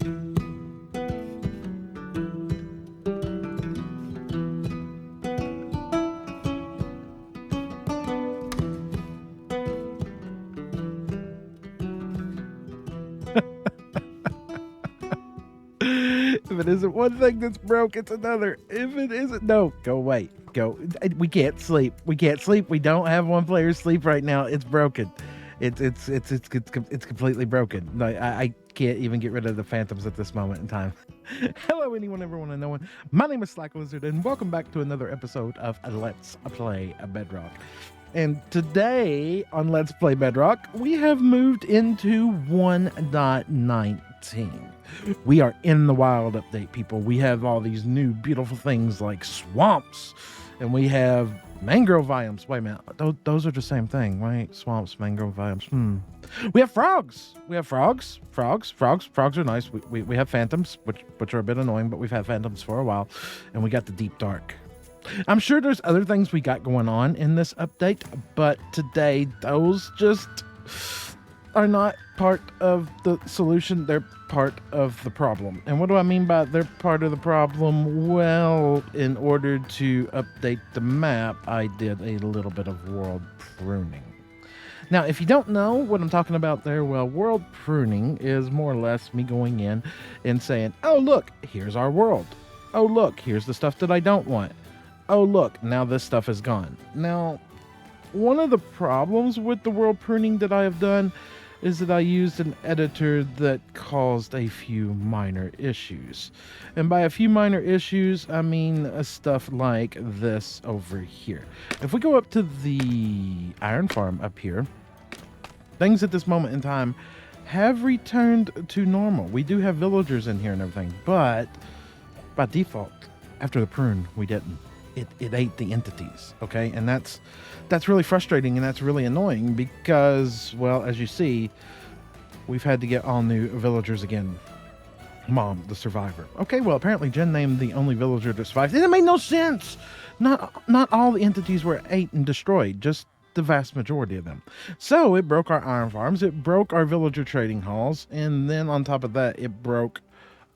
If it isn't one thing that's broke, it's another. If it isn't, no, go away. Go. We can't sleep. We can't sleep. We don't have one player sleep right now. It's broken. It's completely broken. No, I can't even get rid of the phantoms at this moment in time. Hello, anyone, everyone, and no one. My name is SlackLizard, and welcome back to another episode of Let's Play Bedrock. And today on Let's Play Bedrock, we have moved into 1.19. We are in the wild update, people. We have all these new beautiful things like swamps, and we have mangrove biomes. Wait a minute, those are the same thing, right? Swamps, mangrove biomes. We have frogs. We have frogs. Frogs are nice. We have phantoms, which are a bit annoying, but we've had phantoms for a while, and we got the deep dark. I'm sure there's other things we got going on in this update, but today those just are not part of the solution. They're part of the problem. And what do I mean by they're part of the problem? Well, in order to update the map, I did a little bit of world pruning. Now, if you don't know what I'm talking about there, well, world pruning is more or less me going in and saying, oh, look, here's our world. Oh, look, here's the stuff that I don't want. Oh, look, now this stuff is gone. Now, one of the problems with the world pruning that I have done is that I used an editor that caused a few minor issues. And by a few minor issues, I mean stuff like this over here. If we go up to the iron farm up here, things at this moment in time have returned to normal. We do have villagers in here and everything, but by default, after the prune, we didn't. It ate the entities, okay? And that's really frustrating, and that's really annoying because, well, as you see, we've had to get all new villagers again. Mom, the survivor. Okay, well, apparently Jen named the only villager that survived. And it made no sense! Not all the entities were ate and destroyed, just the vast majority of them. So it broke our iron farms, it broke our villager trading halls, and then on top of that, it broke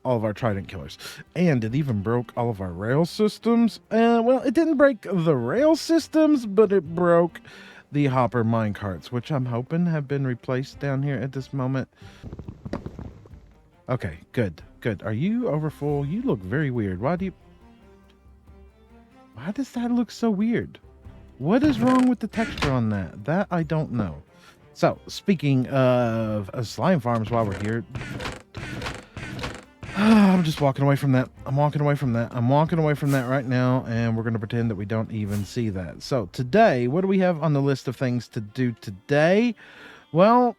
all of our trident killers, and it even broke all of our rail systems. Well, it didn't break the rail systems, but it broke the hopper minecarts, which I'm hoping have been replaced down here at this moment. Okay, good. Are you over full? You look very weird. Why does that look so weird? What is wrong with the texture on that? That I don't know. So, speaking of slime farms while we're here, I'm just walking away from that. I'm walking away from that right now, and we're going to pretend that we don't even see that. So today, what do we have on the list of things to do today? Well,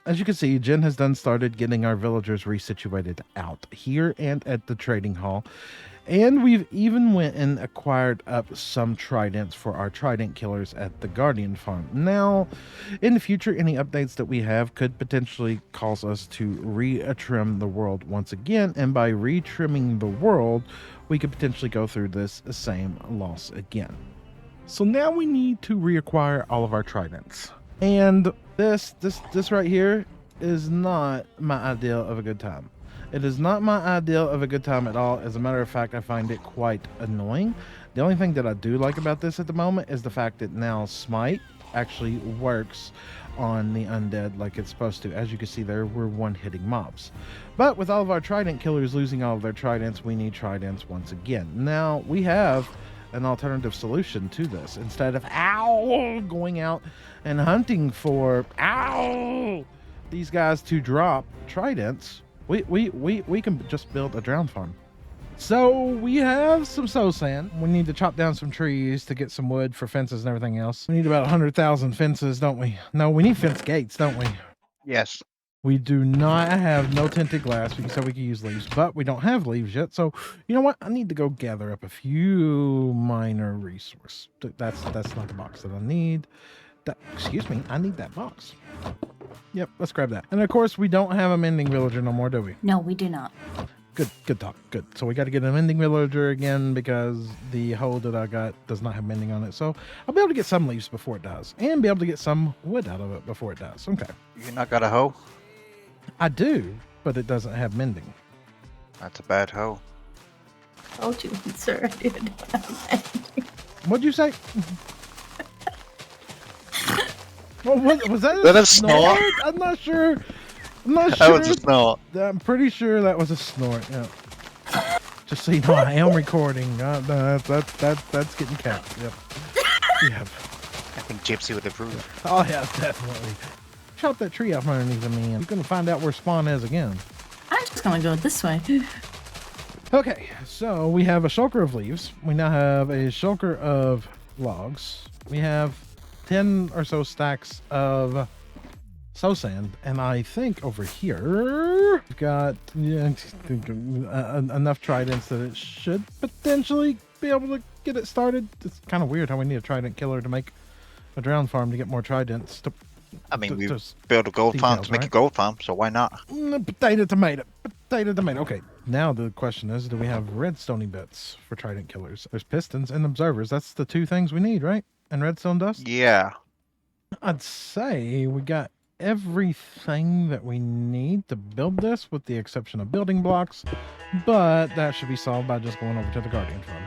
as you can see, Jen has started getting our villagers resituated out here and at the trading hall. And we've even went and acquired up some tridents for our trident killers at the Guardian farm. Now, in the future, any updates that we have could potentially cause us to re-trim the world once again. And by re-trimming the world, we could potentially go through this same loss again. So now we need to reacquire all of our tridents. And this right here is not my idea of a good time. It is not my ideal of a good time at all. As a matter of fact, I find it quite annoying. The only thing that I do like about this at the moment is the fact that now Smite actually works on the undead like it's supposed to. As you can see there, we're one-hitting mobs. But with all of our trident killers losing all of their tridents, we need tridents once again. Now, we have an alternative solution to this. Instead of going out and hunting for these guys to drop tridents, we can just build a drown farm. So we have some soul sand. We need to chop down some trees to get some wood for fences and everything else. We need about 100,000 fences, don't we? No, we need fence gates, don't we? Yes. We do not have no tinted glass, so we can use leaves, but we don't have leaves yet. So you know what? I need to go gather up a few minor resources. That's not the box that I need. Excuse me, I need that box. Yep, let's grab that. And of course, we don't have a mending villager no more, do we? No, we do not. Good talk. Good. So we got to get a mending villager again because the hole that I got does not have mending on it. So I'll be able to get some leaves before it does, and be able to get some wood out of it before it does. Okay. You not got a hoe? I do, but it doesn't have mending. That's a bad hoe. Told you, sir. I didn't have any. What'd you say? Well, was that That a a snort? I'm not sure. I'm not That sure. was a snort. I'm pretty sure that was a snort. Yeah. Just so you know, I am recording. That's getting capped. Yep. Yep. I think Gypsy would approve. Oh yeah, definitely. Chop that tree off underneath me, and you're gonna find out where spawn is again. I'm just gonna go this way. Okay, so we have a shulker of leaves. We now have a shulker of logs. We have 10 or so stacks of sow sand, and I think over here we've got enough tridents that it should potentially be able to get it started. It's kind of weird how we need a trident killer to make a drown farm to get more tridents. I mean, we just build a gold farm details, to make right? a gold farm, so why not? Potato, tomato. Potato, tomato. Okay, now the question is, do we have redstone bits for trident killers? There's pistons and observers. That's the two things we need, right? And redstone dust? Yeah. I'd say we got everything that we need to build this, with the exception of building blocks, but that should be solved by just going over to the Guardian farm.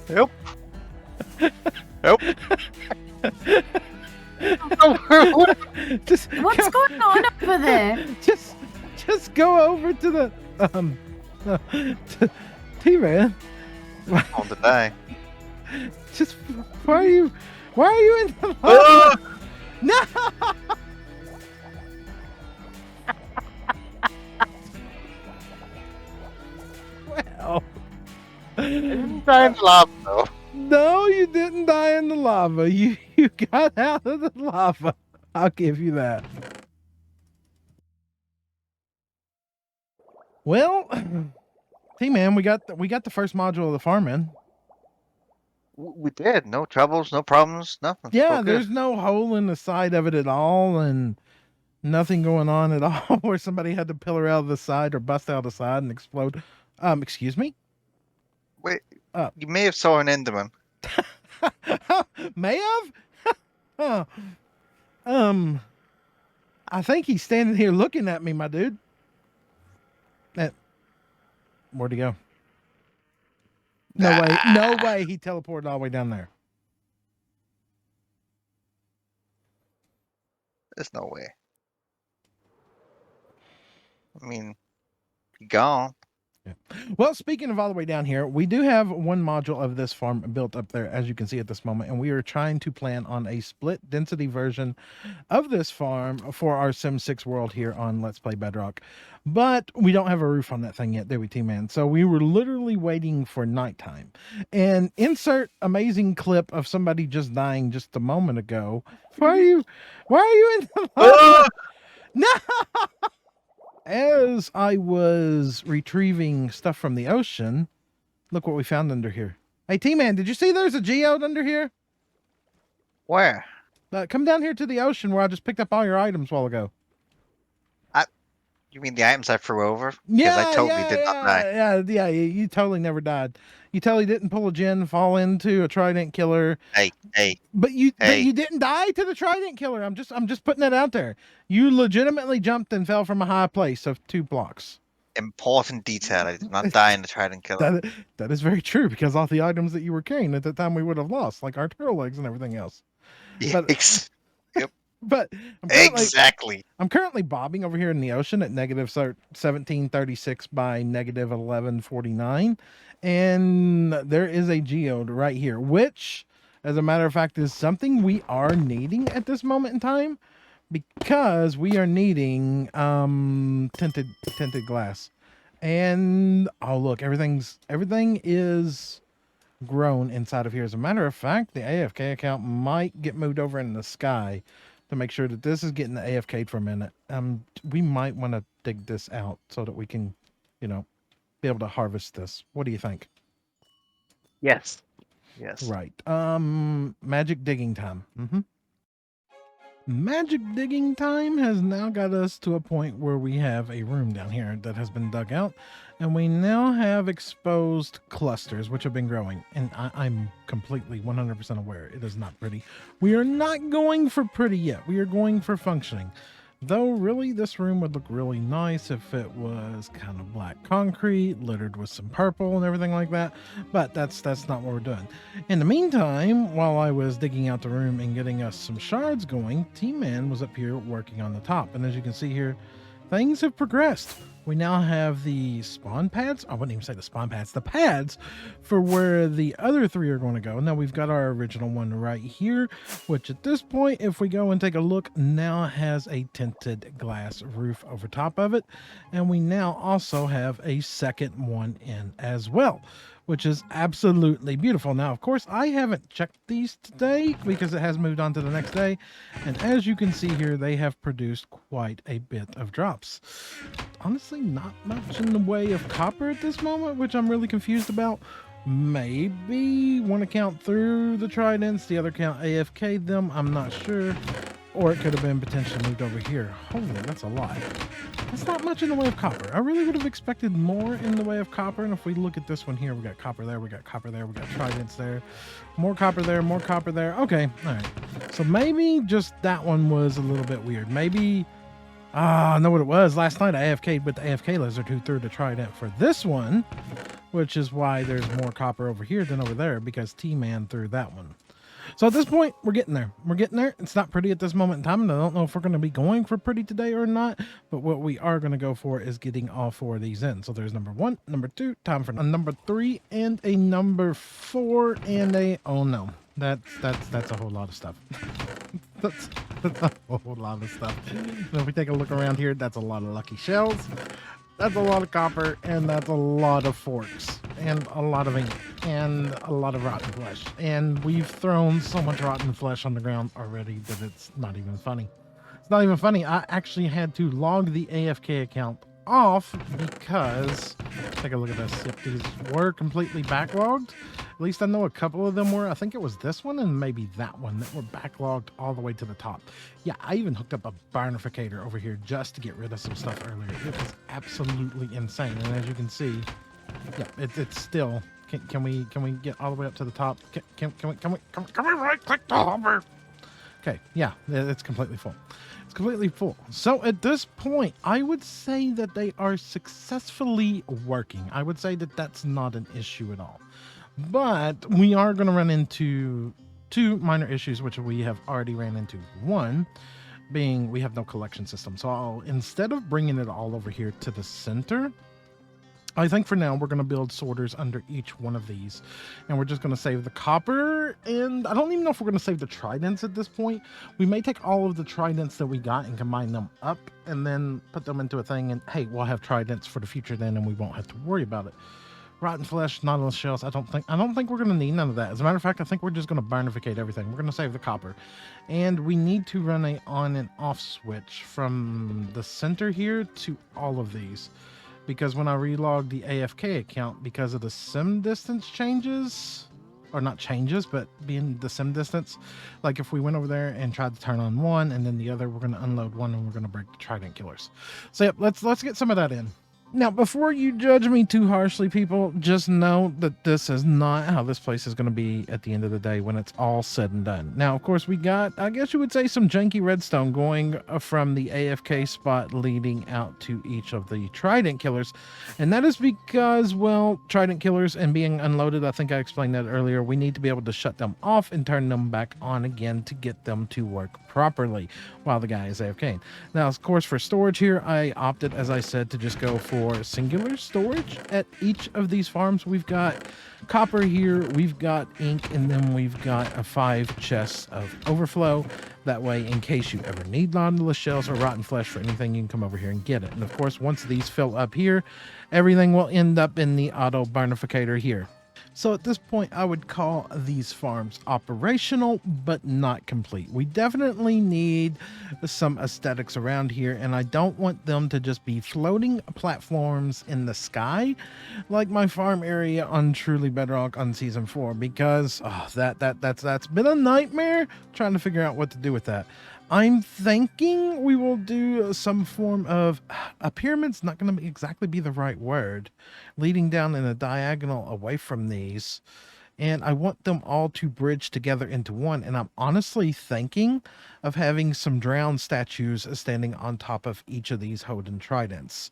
Yep. Yep. Just What's going on over there? just go over to the T-Man. On the day. Just why are you in the lava? No. Well, Die in the lava, though. no, you didn't die in the lava. You got out of the lava. I'll give you that. Well, T-Man, we got the first module of the farm in. We did. No troubles, no problems, nothing. Yeah, Okay. there's no hole in the side of it at all, and nothing going on at all where somebody had to pillar out of the side or bust out of the side and explode. Excuse me? Wait, you may have saw an Enderman. May have? Huh. I think he's standing here looking at me, my dude. Where'd he go? No way. No way he teleported all the way down there. There's no way. I mean, he gone. Yeah. Well, speaking of all the way down here, we do have one module of this farm built up there, as you can see at this moment, and we are trying to plan on a split density version of this farm for our Sim 6 world here on Let's Play Bedrock. But we don't have a roof on that thing yet, do we, T-Man? So we were literally waiting for nighttime. And insert amazing clip of somebody just dying just a moment ago. Why are you in the lava? No! as I was retrieving stuff from the ocean, look what we found under here. Hey, T-Man, did you see there's a geode under here? Where? Come down here to the ocean where I just picked up all your items a while ago. You mean the items I threw over? Because Yeah, I totally did not die. yeah. You totally never died. You totally didn't pull a gen, fall into a trident killer. Hey. But you didn't die to the trident killer. I'm just putting that out there. You legitimately jumped and fell from a high place of 2 blocks. Important detail. I did not die in the trident killer. That is very true, because all the items that you were carrying at the time we would have lost, like our turtle legs and everything else. But Exactly. I'm currently bobbing over here in the ocean at negative 1736 by negative 1149. And there is a geode right here, which, as a matter of fact, is something we are needing at this moment in time, because we are needing tinted glass. And oh look, everything is grown inside of here. As a matter of fact, the AFK account might get moved over in the sky to make sure that this is getting the AFK'd for a minute. We might want to dig this out so that we can, be able to harvest this. What do you think? Yes. Right. Magic digging time. Magic digging time has now got us to a point where we have a room down here that has been dug out, and we now have exposed clusters which have been growing. And I'm completely 100% aware it is not pretty. We are not going for pretty yet. We are going for functioning. Though really this room would look really nice if it was kind of black concrete littered with some purple and everything like that, but that's not what we're doing. In the meantime, while I was digging out the room and getting us some shards going, T-Man was up here working on the top, and as you can see here, things have progressed. We now have the spawn pads. I wouldn't even say the spawn pads, the pads for where the other 3 are going to go. Now we've got our original one right here, which at this point, if we go and take a look, now has a tinted glass roof over top of it. And we now also have a second one in as well, which is absolutely beautiful. Now, of course, I haven't checked these today because it has moved on to the next day. And as you can see here, they have produced quite a bit of drops. Honestly, not much in the way of copper at this moment, which I'm really confused about. Maybe one account through the tridents, the other account AFK'd them. I'm not sure. Or it could have been potentially moved over here. Holy, that's a lot. That's not much in the way of copper. I really would have expected more in the way of copper. And if we look at this one here, we got copper there, we got copper there, we got tridents there, more copper there, more copper there. Okay, all right. So maybe just that one was a little bit weird. Maybe, I know what it was. Last night I AFK'd with the AFK lizard who threw the trident for this one, which is why there's more copper over here than over there, because T-Man threw that one. So at this point, we're getting there. We're getting there. It's not pretty at this moment in time, and I don't know if we're going to be going for pretty today or not, but what we are going to go for is getting all 4 of these in. So there's number 1, number 2, time for a number 3, and a number 4, and a, oh no, that's a whole lot of stuff. that's a whole lot of stuff. And if we take a look around here, that's a lot of lucky shells. That's a lot of copper, and that's a lot of forks, and a lot of ink, and a lot of rotten flesh. And we've thrown so much rotten flesh on the ground already that it's not even funny. It's not even funny. I actually had to log the AFK account off because, take a look at this. Yep, these were completely backlogged. At least I know a couple of them were. I think it was this one and maybe that one that were backlogged all the way to the top. Yeah, I even hooked up a barnificator over here just to get rid of some stuff earlier. It was absolutely insane. And as you can see, yeah, it's still. Can we get all the way up to the top? Can we right click the hover? Okay, yeah, it's completely full. It's completely full. So at this point, I would say that they are successfully working. I would say that that's not an issue at all. But we are going to run into 2 minor issues, which we have already ran into. One being we have no collection system. So instead of bringing it all over here to the center, I think for now we're going to build sorters under each one of these, and we're just going to save the copper, and I don't even know if we're going to save the tridents at this point. We may take all of the tridents that we got and combine them up and then put them into a thing, and hey, we'll have tridents for the future then, and we won't have to worry about it. rotten flesh, nautilus shells. I don't think we're gonna need none of that. As a matter of fact, I think we're just gonna burnificate everything. We're gonna save the copper, and we need to run a on and off switch from the center here to all of these, because when I relog the AFK account, because of the sim distance changes, or not changes, but being the sim distance, like if we went over there and tried to turn on one and then the other, we're going to unload one and we're going to break the trident killers. So yep, let's get some of that in. Now, before you judge me too harshly, people, just know that this is not how this place is going to be at the end of the day when it's all said and done. Now, of course, we got, I guess you would say, some janky redstone going from the AFK spot leading out to each of the trident killers. And that is because, well, trident killers and being unloaded, I think I explained that earlier, we need to be able to shut them off and turn them back on again to get them to work properly while the guy is AFK. Now, of course, for storage here, I opted, as I said, to just go for singular storage at each of these farms. We've got copper here, we've got ink, and then we've got 5 chests of overflow. That way, in case you ever need nautilus shells or rotten flesh for anything, you can come over here and get it. And of course, once these fill up here, everything will end up in the auto burnificator here. So at this point, I would call these farms operational, but not complete. We definitely need some aesthetics around here, and I don't want them to just be floating platforms in the sky like my farm area on Truly Bedrock on Season 4, because that's been a nightmare trying to figure out what to do with that. I'm thinking we will do some form of a pyramid's not going to exactly be the right word, leading down in a diagonal away from these. And I want them all to bridge together into one. And I'm honestly thinking of having some drowned statues standing on top of each of these Hoden tridents.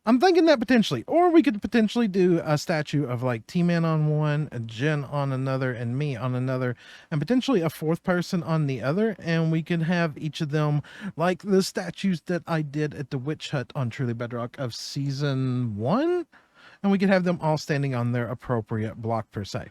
I'm thinking that potentially, or we could potentially do a statue of like T-Man on one, a Jen on another, and me on another, and potentially a 4th person on the other, and we could have each of them like the statues that I did at the Witch Hut on Truly Bedrock of Season 1. And we could have them all standing on their appropriate block per se.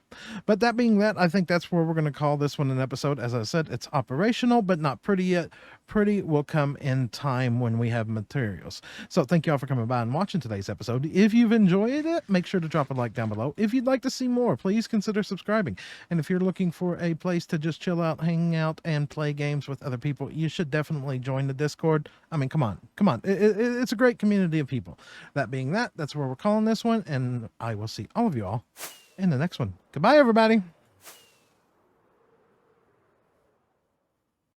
But that being that, I think that's where we're going to call this one an episode. As I said, it's operational, but not pretty yet. Pretty will come in time when we have materials. So thank you all for coming by and watching today's episode. If you've enjoyed it, make sure to drop a like down below. If you'd like to see more, please consider subscribing. And if you're looking for a place to just chill out, hang out, and play games with other people, you should definitely join the Discord. I mean, come on. It's a great community of people. That being that, that's where we're calling this one. And I will see all of you all in the next one. Goodbye, everybody.